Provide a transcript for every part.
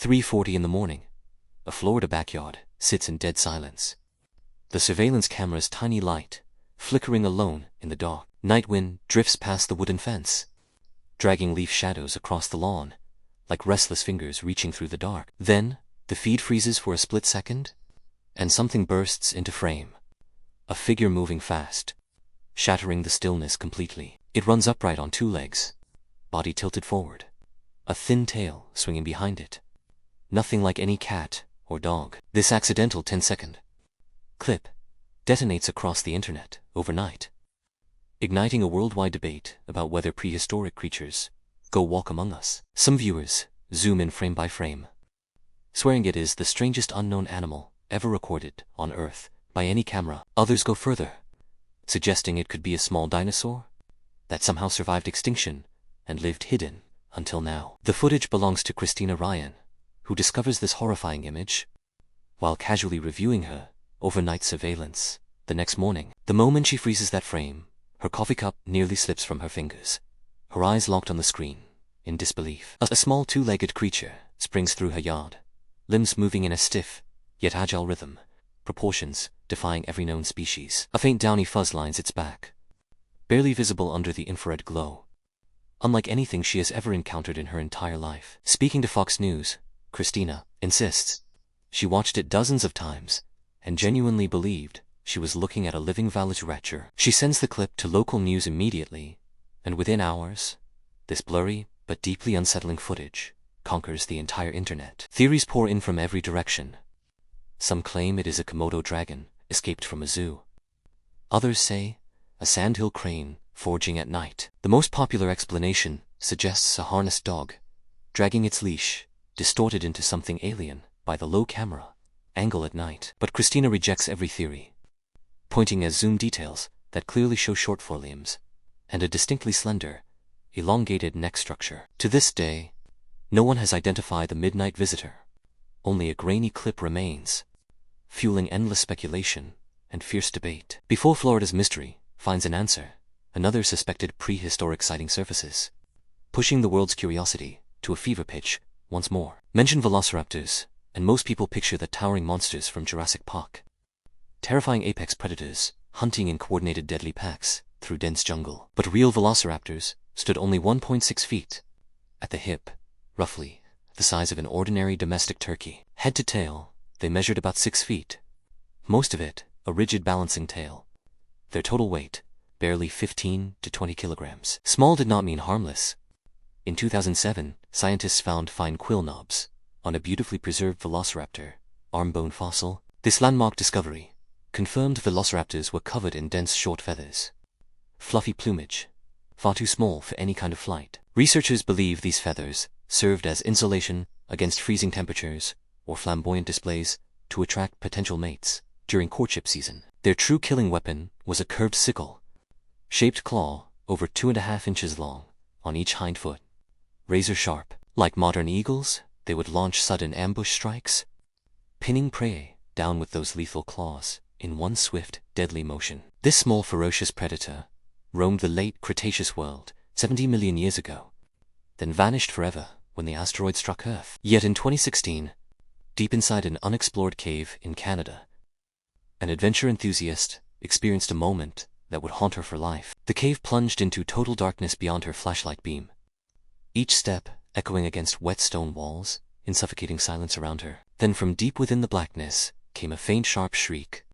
3:40 in the morning. A Florida backyard sits in dead silence. The surveillance camera's tiny light, flickering alone in the dark. Night wind drifts past the wooden fence, dragging leaf shadows across the lawn, like restless fingers reaching through the dark. Then, the feed freezes for a split second, and something bursts into frame. A figure moving fast, shattering the stillness completely. It runs upright on two legs, body tilted forward, a thin tail swinging behind it. Nothing like any cat or dog. This accidental 10-second clip detonates across the internet overnight, igniting a worldwide debate about whether prehistoric creatures go walk among us. Some viewers zoom in frame by frame, swearing it is the strangest unknown animal ever recorded on Earth by any camera. Others go further, suggesting it could be a small dinosaur that somehow survived extinction and lived hidden until now. The footage belongs to Christina Ryan, who discovers this horrifying image while casually reviewing her overnight surveillance the next morning. The moment she freezes that frame, her coffee cup nearly slips from her fingers, her eyes locked on the screen in disbelief. A small two-legged creature springs through her yard, limbs moving in a stiff yet agile rhythm, proportions defying every known species. A faint downy fuzz lines its back, barely visible under the infrared glow, unlike anything she has ever encountered in her entire life. Speaking to Fox News, Christina insists she watched it dozens of times and genuinely believed she was looking at a living velociraptor. She sends the clip to local news immediately, and within hours, this blurry but deeply unsettling footage conquers the entire internet. Theories pour in from every direction. Some claim it is a Komodo dragon escaped from a zoo. Others say a sandhill crane foraging at night. The most popular explanation suggests a harnessed dog dragging its leash, distorted into something alien by the low camera angle at night. But Christina rejects every theory, pointing at zoom details that clearly show short forelimbs and a distinctly slender, elongated neck structure. To this day, no one has identified the midnight visitor. Only a grainy clip remains, fueling endless speculation and fierce debate. Before Florida's mystery finds an answer, another suspected prehistoric sighting surfaces, pushing the world's curiosity to a fever pitch once more. Mention velociraptors, and most people picture the towering monsters from Jurassic Park, terrifying apex predators hunting in coordinated deadly packs through dense jungle. But real velociraptors stood only 1.6 feet at the hip, roughly the size of an ordinary domestic turkey. Head to tail, they measured about 6 feet, most of it a rigid balancing tail. Their total weight, barely 15 to 20 kilograms. Small did not mean harmless. In 2007, scientists found fine quill knobs on a beautifully preserved velociraptor arm bone fossil. This landmark discovery confirmed velociraptors were covered in dense short feathers, fluffy plumage, far too small for any kind of flight. Researchers believe these feathers served as insulation against freezing temperatures or flamboyant displays to attract potential mates during courtship season. Their true killing weapon was a curved sickle-shaped claw over 2.5 inches long on each hind foot, razor sharp. Like modern eagles, they would launch sudden ambush strikes, pinning prey down with those lethal claws in one swift, deadly motion. This small, ferocious predator roamed the late Cretaceous world 70 million years ago, then vanished forever when the asteroid struck Earth. Yet in 2016, deep inside an unexplored cave in Canada, an adventure enthusiast experienced a moment that would haunt her for life. The cave plunged into total darkness beyond her flashlight beam, each step echoing against wet stone walls in suffocating silence around her. Then from deep within the blackness came a faint sharp shriek,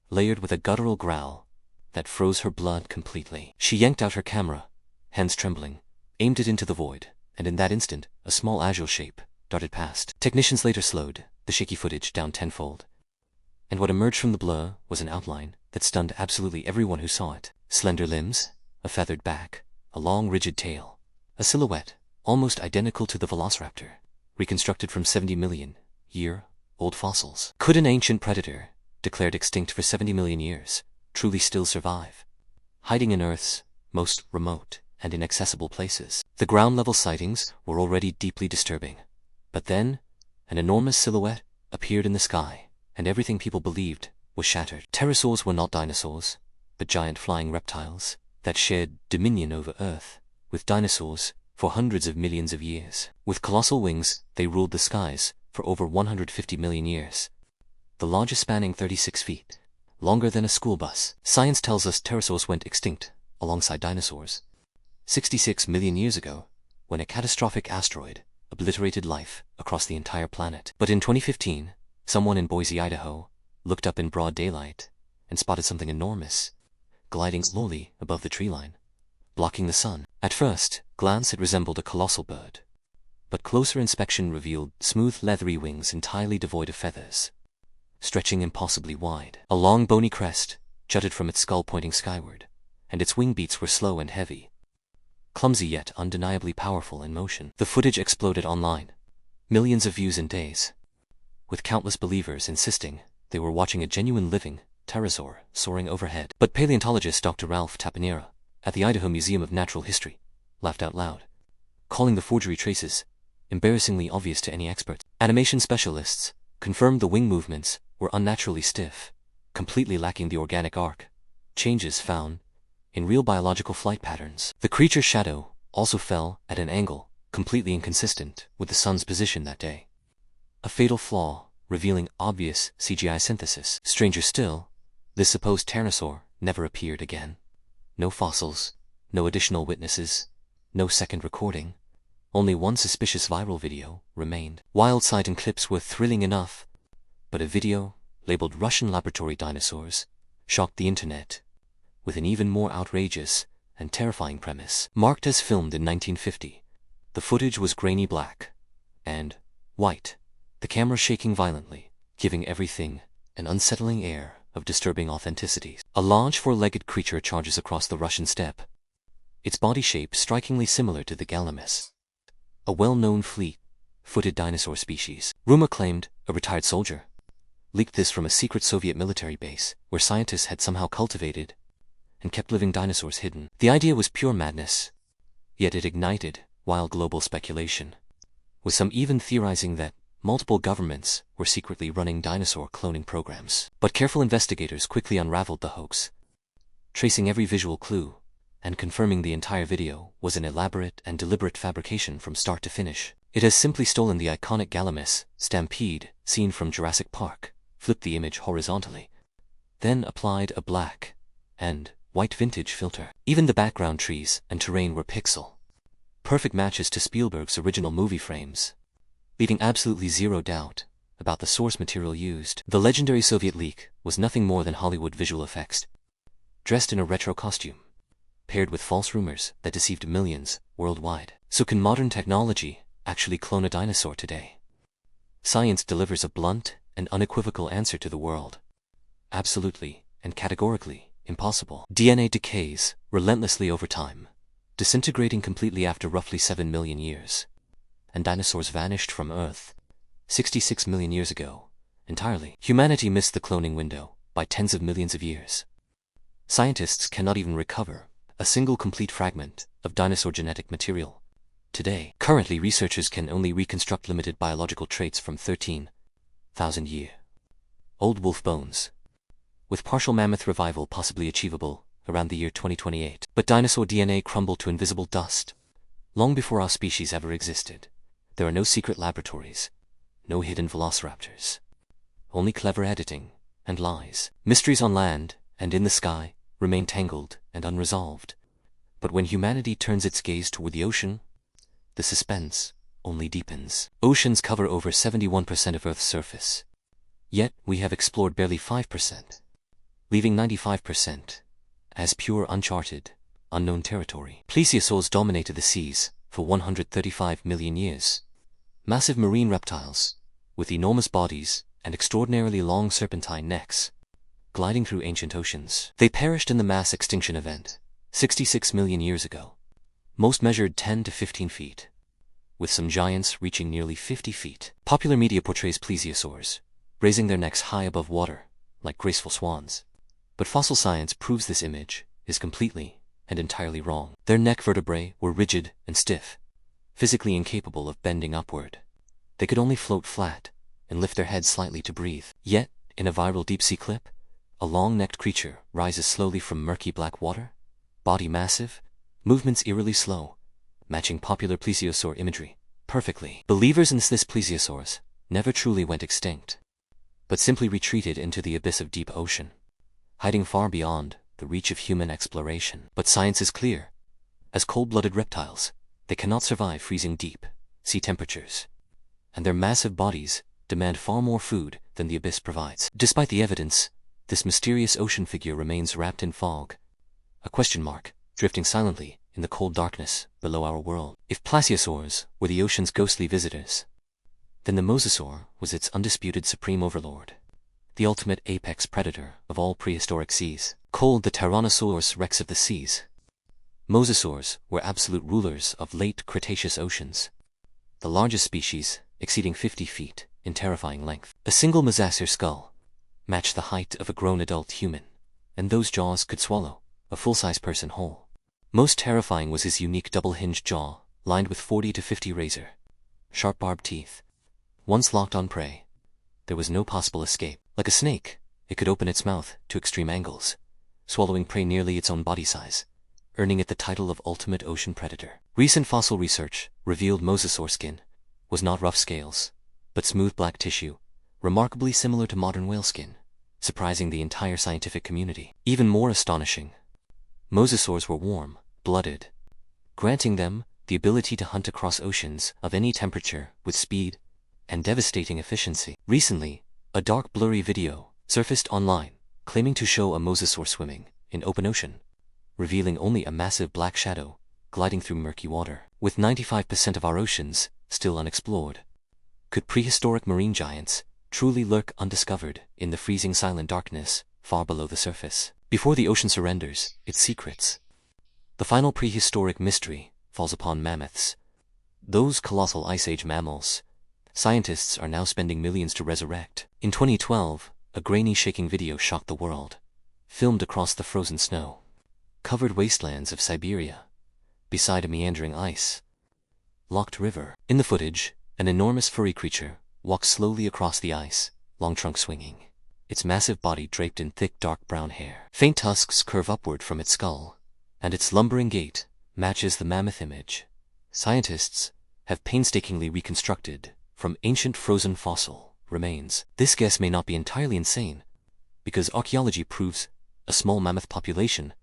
layered with a guttural growl that froze her blood completely. She yanked out her camera, hands trembling, aimed it into the void, and in that instant, a small agile shape darted past. Technicians later slowed the shaky footage down tenfold, and what emerged from the blur was an outline that stunned absolutely everyone who saw it. Slender limbs, a feathered back, a long rigid tail, a silhouette almost identical to the velociraptor, reconstructed from 70 million year-old fossils. Could an ancient predator, declared extinct for 70 million years, truly still survive, hiding in Earth's most remote and inaccessible places? The ground-level sightings were already deeply disturbing, but then an enormous silhouette appeared in the sky, and everything people believed was shattered. Pterosaurs were not dinosaurs, but giant flying reptiles that shared dominion over Earth with dinosaurs for hundreds of millions of years. With colossal wings, they ruled the skies for over 150 million years. The largest spanning 36 feet, longer than a school bus. Science tells us pterosaurs went extinct alongside dinosaurs 66 million years ago, when a catastrophic asteroid obliterated life across the entire planet. But in 2015, someone in Boise, Idaho, looked up in broad daylight and spotted something enormous, gliding slowly above the tree line, blocking the sun. At first glance it resembled a colossal bird, but closer inspection revealed smooth leathery wings entirely devoid of feathers, stretching impossibly wide. A long bony crest jutted from its skull pointing skyward, and its wing beats were slow and heavy, clumsy yet undeniably powerful in motion. The footage exploded online, millions of views in days, with countless believers insisting they were watching a genuine living pterosaur soaring overhead. But paleontologist Dr. Ralph Tapanera at the Idaho Museum of Natural History laughed out loud, calling the forgery traces embarrassingly obvious to any experts. Animation specialists confirmed the wing movements were unnaturally stiff, completely lacking the organic arc changes found in real biological flight patterns. The creature's shadow also fell at an angle completely inconsistent with the sun's position that day, a fatal flaw revealing obvious CGI synthesis. Stranger still, this supposed pterosaur never appeared again. No fossils, no additional witnesses, no second recording. Only one suspicious viral video remained. Wild sight and clips were thrilling enough, but a video labeled Russian laboratory dinosaurs shocked the internet with an even more outrageous and terrifying premise. Marked as filmed in 1950, the footage was grainy black and white, the camera shaking violently, giving everything an unsettling air of disturbing authenticity. A large four-legged creature charges across the Russian steppe, its body shape strikingly similar to the Gallimimus, a well-known fleet-footed dinosaur species. Rumor claimed a retired soldier leaked this from a secret Soviet military base where scientists had somehow cultivated and kept living dinosaurs hidden. The idea was pure madness, yet it ignited wild global speculation, with some even theorizing that multiple governments were secretly running dinosaur cloning programs. But careful investigators quickly unraveled the hoax, tracing every visual clue and confirming the entire video was an elaborate and deliberate fabrication from start to finish. It has simply stolen the iconic Gallimimus stampede scene from Jurassic Park, flipped the image horizontally, then applied a black and white vintage filter. Even the background trees and terrain were pixel perfect matches to Spielberg's original movie frames, leaving absolutely zero doubt about the source material used. The legendary Soviet leak was nothing more than Hollywood visual effects, dressed in a retro costume, paired with false rumors that deceived millions worldwide. So can modern technology actually clone a dinosaur today? Science delivers a blunt and unequivocal answer to the world. Absolutely and categorically impossible. DNA decays relentlessly over time, disintegrating completely after roughly 7 million years. And dinosaurs vanished from Earth 66 million years ago entirely. Humanity missed the cloning window by tens of millions of years. Scientists cannot even recover a single complete fragment of dinosaur genetic material today. Currently, researchers can only reconstruct limited biological traits from 13,000-year-old wolf bones, with partial mammoth revival possibly achievable around the year 2028. But dinosaur DNA crumbled to invisible dust long before our species ever existed. There are no secret laboratories, no hidden velociraptors, only clever editing and lies. Mysteries on land and in the sky remain tangled and unresolved. But when humanity turns its gaze toward the ocean, the suspense only deepens. Oceans cover over 71% of Earth's surface, yet we have explored barely 5%, leaving 95% as pure uncharted, unknown territory. Plesiosaurs dominated the seas for 135 million years. Massive marine reptiles, with enormous bodies and extraordinarily long serpentine necks, gliding through ancient oceans. They perished in the mass extinction event 66 million years ago. Most measured 10 to 15 feet, with some giants reaching nearly 50 feet. Popular media portrays plesiosaurs raising their necks high above water, like graceful swans. But fossil science proves this image is completely and entirely wrong. Their neck vertebrae were rigid and stiff, physically incapable of bending upward. They could only float flat and lift their heads slightly to breathe. Yet, in a viral deep-sea clip, a long-necked creature rises slowly from murky black water, body massive, movements eerily slow, matching popular plesiosaur imagery perfectly. Believers in this plesiosaurs never truly went extinct, but simply retreated into the abyss of deep ocean, hiding far beyond the reach of human exploration. But science is clear. As cold-blooded reptiles, they cannot survive freezing deep sea temperatures, and their massive bodies demand far more food than the abyss provides. Despite the evidence, this mysterious ocean figure remains wrapped in fog, a question mark, drifting silently in the cold darkness below our world. If plesiosaurs were the ocean's ghostly visitors, then the mosasaur was its undisputed supreme overlord, the ultimate apex predator of all prehistoric seas. Called the Tyrannosaurus rex of the seas, mosasaurs were absolute rulers of late Cretaceous oceans, the largest species exceeding 50 feet in terrifying length. A single mosasaur skull matched the height of a grown adult human, and those jaws could swallow a full-size person whole. Most terrifying was his unique double-hinged jaw, lined with 40 to 50 razor-sharp barbed teeth. Once locked on prey, there was no possible escape. Like a snake, it could open its mouth to extreme angles, swallowing prey nearly its own body size, earning it the title of ultimate ocean predator. Recent fossil research revealed mosasaur skin was not rough scales, but smooth black tissue, remarkably similar to modern whale skin, surprising the entire scientific community. Even more astonishing, mosasaurs were warm-blooded, granting them the ability to hunt across oceans of any temperature with speed and devastating efficiency. Recently, a dark blurry video surfaced online claiming to show a mosasaur swimming in open ocean, revealing only a massive black shadow gliding through murky water. With 95% of our oceans still unexplored, could prehistoric marine giants truly lurk undiscovered in the freezing silent darkness far below the surface? Before the ocean surrenders its secrets, the final prehistoric mystery falls upon mammoths. Those colossal Ice Age mammals scientists are now spending millions to resurrect. In 2012, a grainy shaking video shocked the world, filmed across the frozen snow covered wastelands of Siberia, beside a meandering ice-locked river. In the footage, an enormous furry creature walks slowly across the ice, long trunk swinging, its massive body draped in thick dark brown hair. Faint tusks curve upward from its skull, and its lumbering gait matches the mammoth image scientists have painstakingly reconstructed from ancient frozen fossil remains. This guess may not be entirely insane, because archaeology proves a small mammoth population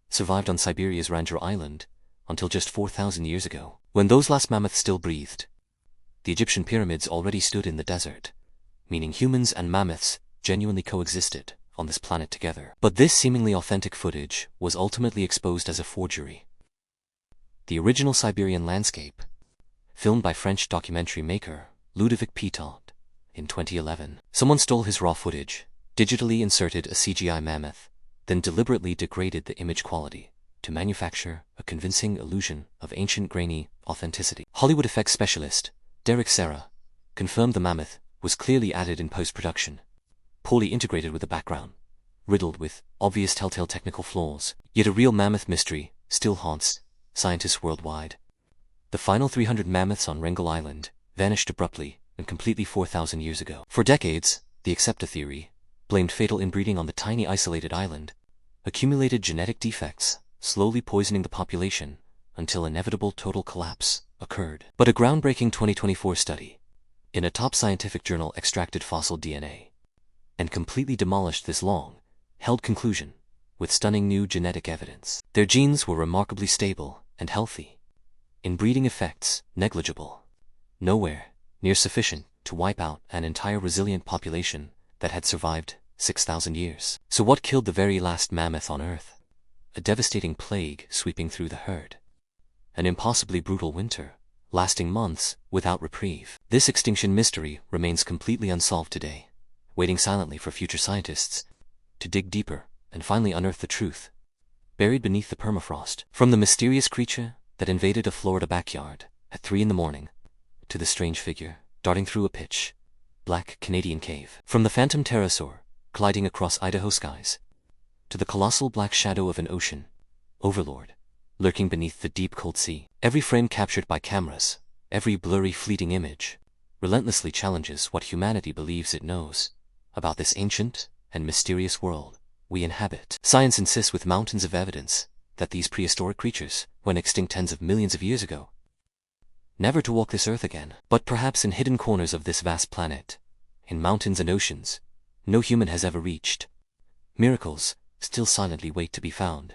survived on Siberia's Ranger Island until just 4,000 years ago. When those last mammoths still breathed, the Egyptian pyramids already stood in the desert, meaning humans and mammoths genuinely coexisted on this planet together. But this seemingly authentic footage was ultimately exposed as a forgery. The original Siberian landscape, filmed by French documentary maker Ludovic Pitot in 2011. Someone stole his raw footage, digitally inserted a CGI mammoth, then deliberately degraded the image quality to manufacture a convincing illusion of ancient grainy authenticity. Hollywood effects specialist Derek Serra confirmed the mammoth was clearly added in post-production, poorly integrated with the background, riddled with obvious telltale technical flaws. Yet a real mammoth mystery still haunts scientists worldwide. The final 300 mammoths on Wrangel Island vanished abruptly and completely 4,000 years ago. For decades, the acceptor theory blamed fatal inbreeding on the tiny isolated island, accumulated genetic defects, slowly poisoning the population until inevitable total collapse occurred. But a groundbreaking 2024 study in a top scientific journal extracted fossil DNA and completely demolished this long-held conclusion with stunning new genetic evidence. Their genes were remarkably stable and healthy, inbreeding effects negligible, nowhere near sufficient to wipe out an entire resilient population that had survived 6,000 years. So what killed the very last mammoth on Earth? A devastating plague sweeping through the herd. An impossibly brutal winter, lasting months without reprieve. This extinction mystery remains completely unsolved today, waiting silently for future scientists to dig deeper and finally unearth the truth buried beneath the permafrost. From the mysterious creature that invaded a Florida backyard at 3 a.m. to the strange figure darting through a pitch-black Canadian cave. From the phantom pterosaur gliding across Idaho skies to the colossal black shadow of an ocean overlord lurking beneath the deep cold sea. Every frame captured by cameras, every blurry fleeting image, relentlessly challenges what humanity believes it knows about this ancient and mysterious world we inhabit. Science insists with mountains of evidence that these prehistoric creatures went extinct tens of millions of years ago, never to walk this earth again. But perhaps in hidden corners of this vast planet, in mountains and oceans, no human has ever reached, miracles still silently wait to be found.